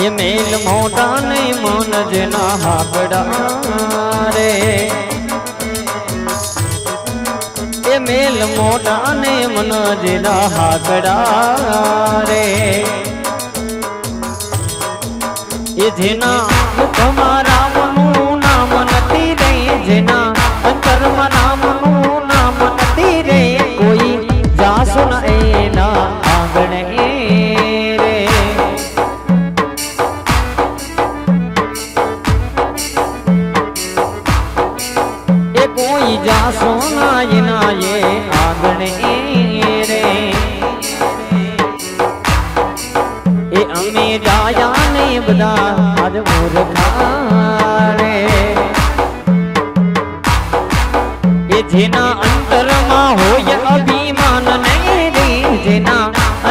ये मेल मोटा नहीं मन जना हाकड़ा रे ये मेल मोटा नहीं मन जना हाकड़ा रे ये जेना मुख मारा मनु नाम नती रे जेना अंतर नाम नाम नती रे कोई जा सुन एना आंगणे रे ये कोई जा सुना एना ये आंगणे रे ये अमे जाया नहीं बदा आज मूर्खा रे ये जेना अंतर में होय अभिमान नहीं रे जेना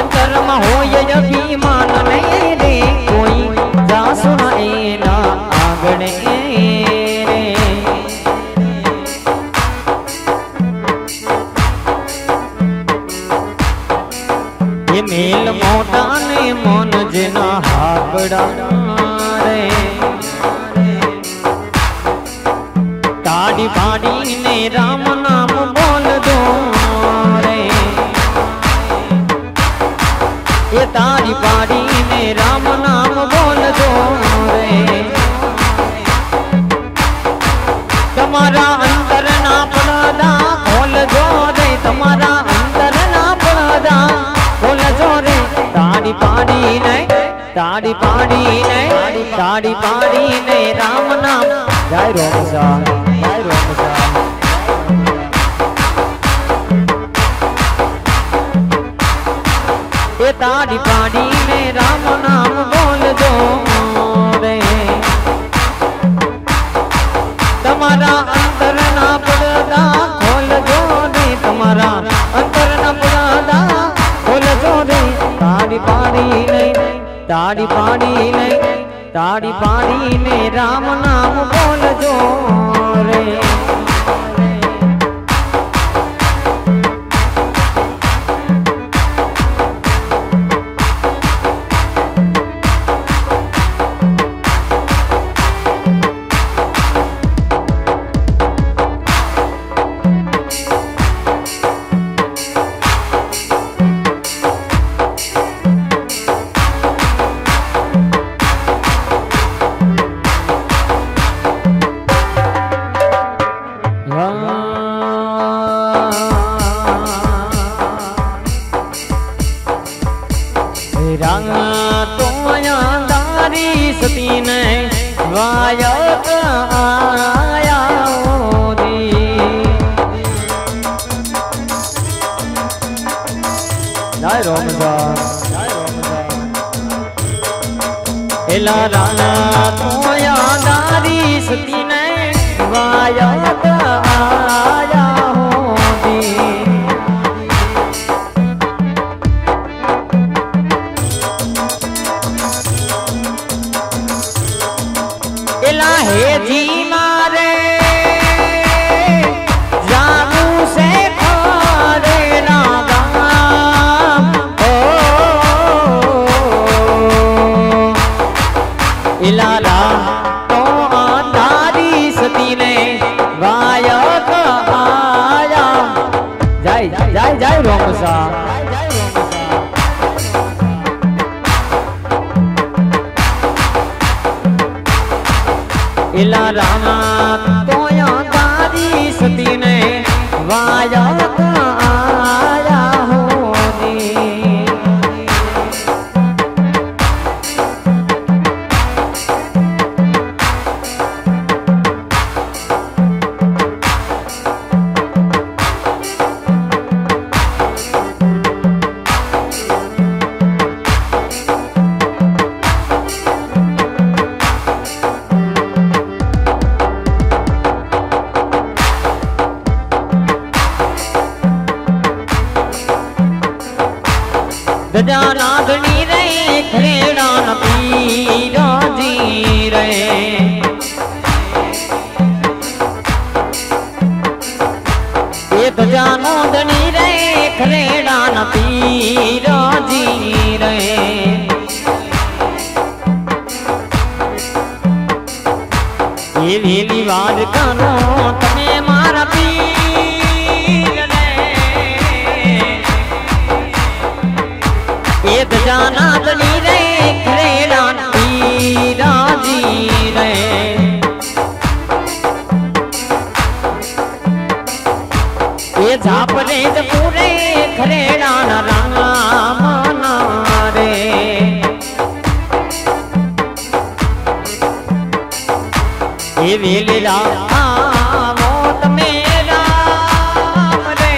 अंतर में होय अभिमान नहीं रे कोई जा सुना एना आंगणे रे ये मेल मोटा ने मन जना हाकड़ा रे ताड़ी पाड़ी ने राम नाम बोल दो रे ये ताड़ी पाड़ी ने राम नाम बोल दो रे तुम्हारा अंतर ना पड़दा खोल दो रे तुम्हारा अंतर ना पड़दा खोल दो रे ताड़ी पाड़ी ने राम नाम जय रोम सा जय रोम सा ये ताड़ी पाड़ी ने राम नाम बोल दो रे तुम्हारा अंतर ना पड़दा खोल दो रे तुम्हारा अंतर ना पड़दा खोल दो रे ताड़ी पाड़ी ने राम नाम बोल जो रे रंग तो दारी सती ने वायक आया दी जय रोम एला रंग तो दारी सती ने वायक आया दी हे जी मारे जानू से खारे नागाम इलाला तो अंधारी सती ने वायक आया जय जय जय रोम सा इला रामा तोया दारी सती ने वायक आया होनी गजानाथनी रे खेड़ा न पीरा जी रे ये गजानाथनी रे खेड़ा न पीरा जी रे એ વેલી વાર કરો તમે મારા પીર રે એ દજાના દલી રે ખરેડા પીરાજી રે એ ઝાપરે જ પૂરે ખરેડા ના રામના રે એ વેલેલા આવો તમે રામ રે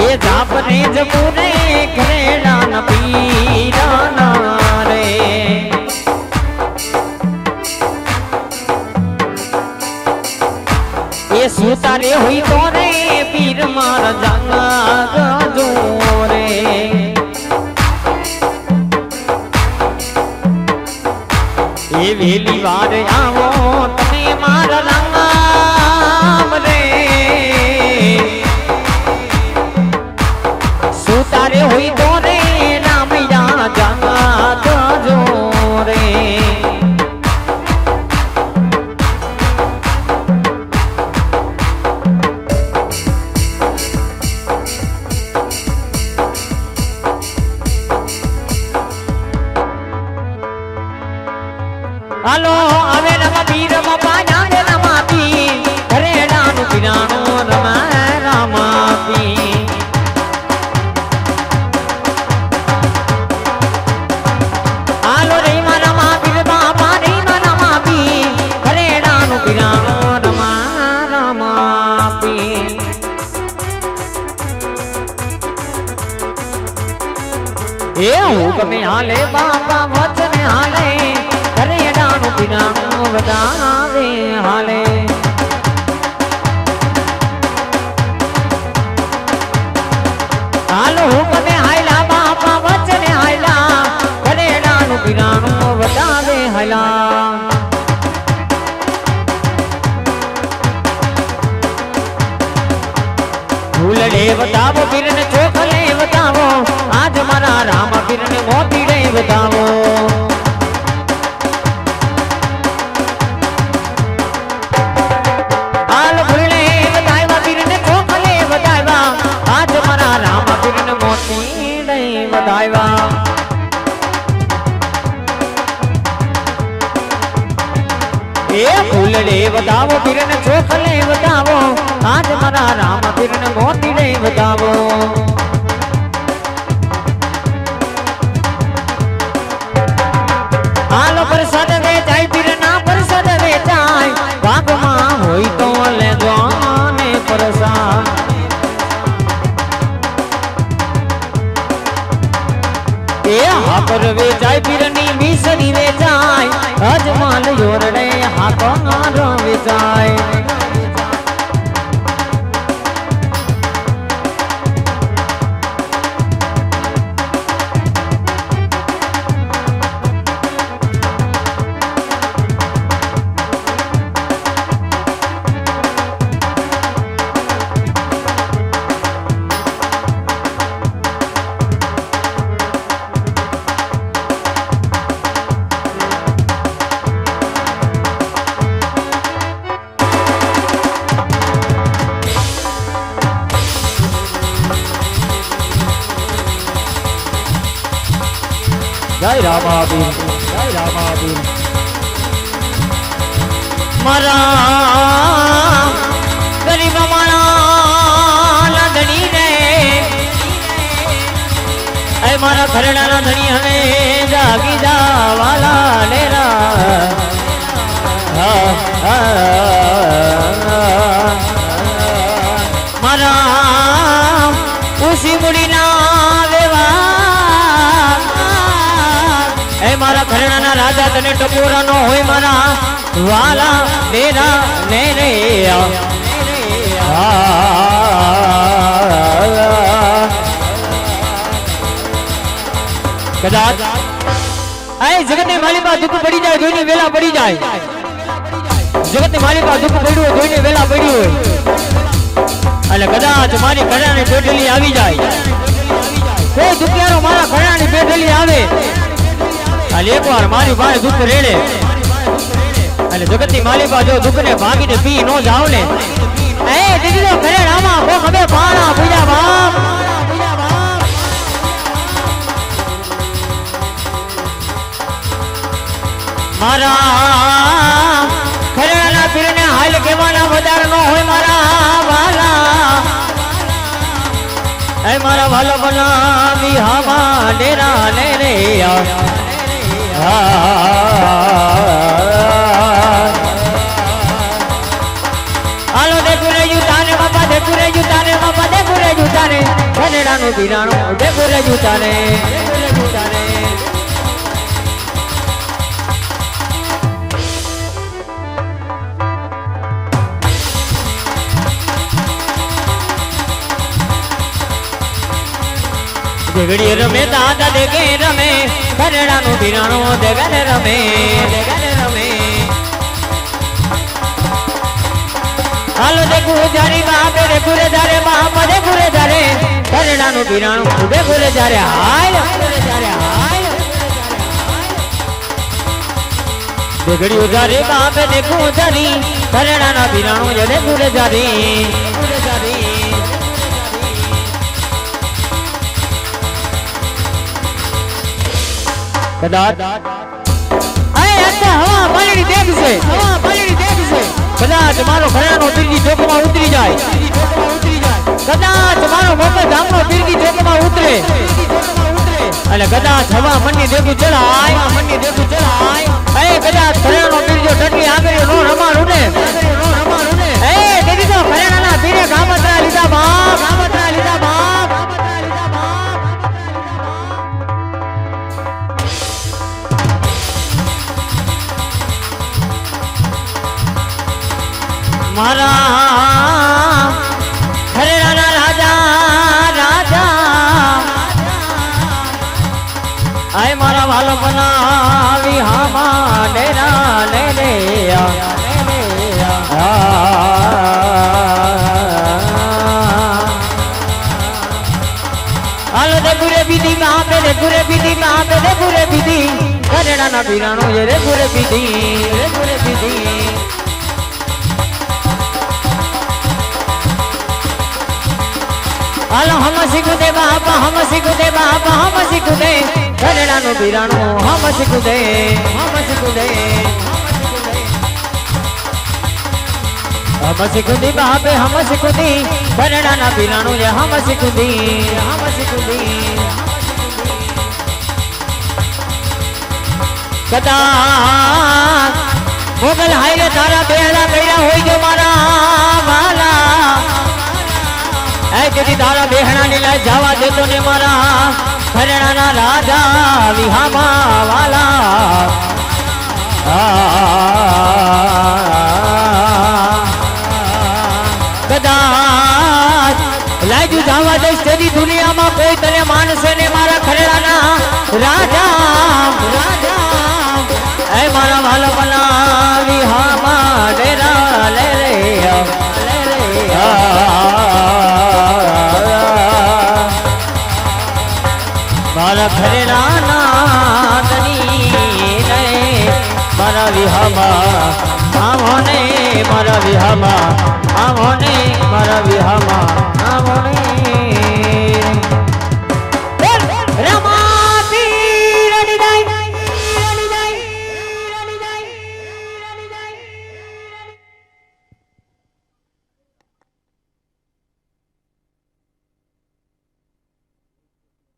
એ ઝાપરે જ પૂરે ખરેડા ના પીરાના રે એ સુતારે હોય તો રે પીર મારા જાગા ગજો રે એ વેલી વાર આવો તમે મારા રામ રે સુતારે હોય તો રે રામૈયા જાગા ગજો રે હાલો હવે રમા પીર રમા જાને રમા પી ઘરેડાનું પીરાણું રમા રમા પી હાલો રમા રમા પીર બાપા રમા રમા પી ઘરેડાનું પીરાણું રમા રમા પી એ હું ગમે હાલે બાપા વચને હાલે ઘરેડાનું પીરાણું વધાવે હાલે હાલો હુકમે હાયલા બાપા વચને હાયલા ઘરેડાનું પીરાણું વધાવે હાયલા ફૂલડે બતાવો પીરને ચોખલે બતાવો આજ મારા રામ પીરને મોતીડે બતાવો એ ફૂલડે બતાવો પીરને ચોખલે બતાવો આજ મારા રામ પીરને મોતીડે બતાવો હાલો પ્રસાદ વેચાય પીરના પ્રસાદ વેચાય ભાગમાં હોય તો લેજો ને પ્રસાદ એ હાકર વેચાય પીરની મીસરી વેચાય અજમાલ યોરડે હાકર વેચાય જય રામાબીર જય રામાબીર મારા ગરીબ મારા ધણી રે એ મારા ઘરડાના ધણી હવે જાગી જા વાલા લેરા મારા ઉસી મુડી ના લેવા એ મારા ઘરડાના રાજા તને ટકોરા નો હોય મારા વાલા ડેરા ને રે કદાચ આ જગતની માલિકા દુઃખ પડી જાય જોઈને વેલા પડી જાય જગતની માલિકા દુઃખ પડ્યું જોઈને વેલા પડ્યું હોય એટલે કદાચ મારી ઘરડાની પેઢલી આવી જાય કોઈ દુખિયારો મારા ઘરડાની પેઢલી આવે એટલે એકવાર મારી પાસે દુઃખ રેડે એટલે જગતની માલિકા જો દુઃખને ભાગીને પી નો જાવ ને એ દીદી તો ઘરે રામા કો ખબે પાણા પૂજા બાપ મારા ખરેડાના પીરને હાલ કેવાના વધાર નો હોય મારા વાલા એ મારા વાલો બનાવી હામા ડેરા ને રે હાલો દેખુરે જુતાને બાપા દેખુરે જુતાને બાપા દેખુરે જુતાને ખરેડાનું પીરાણું દેખુરે જુતાને દેગડી રમે દાદા દેગે રમે ખરેડાનું પીરાણું દેગને રમે હાલો દેખું જારી બાપે દેખુરે જારે બાપ દેખુરે જારે ખરેડાનું પીરાણું દેખુરે જારે હાલ દેગડી જારે બાપે દેખું જારી ખરેડાના પીરાણું દેખુરે જારી કદાચ હવા પાણી દેખશે કદાચ મારો ઘરેણાનો તીરજી ચોકમાં ઉતરી જાય કદાચ મારો મોટો ધામનો તીરજી ચોકમાં ઉતરે અને કદાચ હવા મનની દેખું ચલાય કદાચ ઘરેણાનો તીરજો ટટલી આગળ નો રમાડું ને દીદી તો ઘરેણાના તીરે ગામત્રા લીધા બાપ મારા ખરેડાના રાજા આય મારા વાલો બનાવી હામા ડેરા લે લે હાલો દેખુરે બીધી બાપે દેખુરે બીધી બાપે દેખુરે બીધી ખરેડાના પીરાણું એ દેખુરે બીધી હાલો હમ શીખુદે બાપા હમ શીખુદે ખરેડાનું પીરાણું હમ શીખુદે હમ શીખુદી બાપે હમ શીખુદી ખરેડાના પીરાણું જે હમ શીખુદી કદાચ મોગલ હાઈરે તારા બેડા કર્યા હોય જો મારા વાલા જેથી તારા બેહણા ની લાય જવા દેતો ને મારા ખરેડાના રાજા વિહામા વાલા કદાચ લાજુ જવા દઈશ તેની દુનિયામાં કોઈ તને માનશે ને મારા ખરેડાના રાજા એ મારા વાલા બનાવી હામા ડેરા લે રે મારા ખરેડાના તની રે મારા વિહામા આમોને મારા વિહામા આમોને મારા વિહામા આમોને